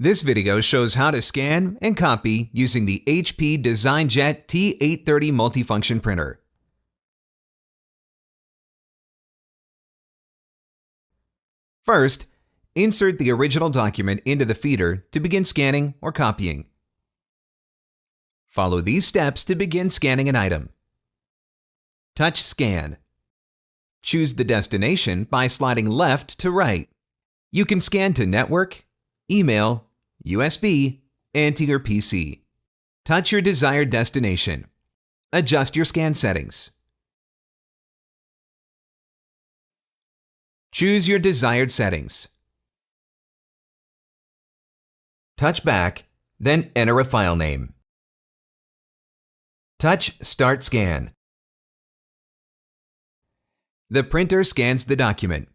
This video shows how to scan and copy using the HP DesignJet T830 multifunction printer. First, insert the original document into the feeder to begin scanning or copying. Follow these steps to begin scanning an item. Touch Scan. Choose the destination by sliding left to right. You can scan to network, email, USB, and to your PC. Touch your desired destination. Adjust your scan settings. Choose your desired settings. Touch Back, then enter a file name. Touch Start Scan. The printer scans the document.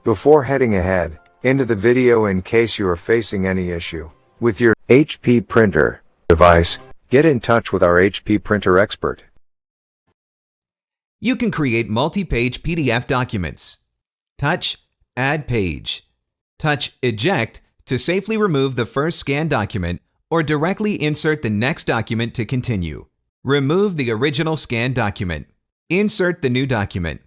Before heading ahead into the video, in case you are facing any issue with your HP printer device, get in touch with our HP printer expert. You can create multi-page PDF documents. Touch Add Page. Touch Eject to safely remove the first scanned document or directly insert the next document to continue. Remove the original scanned document. Insert the new document.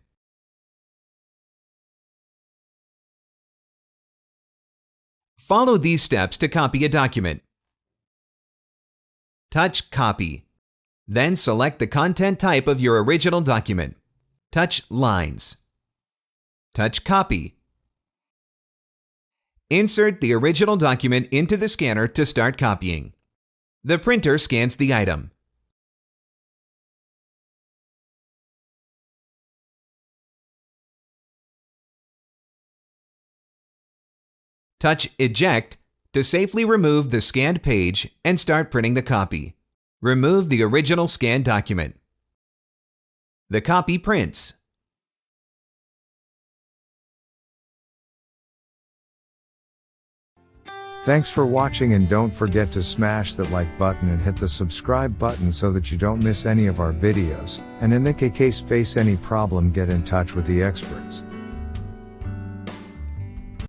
Follow these steps to copy a document. Touch Copy. Then select the content type of your original document. Touch Lines. Touch Copy. Insert the original document into the scanner to start copying. The printer scans the item. Touch Eject to safely remove the scanned page and start printing the copy. Remove the original scanned document. The copy prints. Thanks for watching, and don't forget to smash that like button and hit the subscribe button so that you don't miss any of our videos. And in the case face any problem, get in touch with the experts.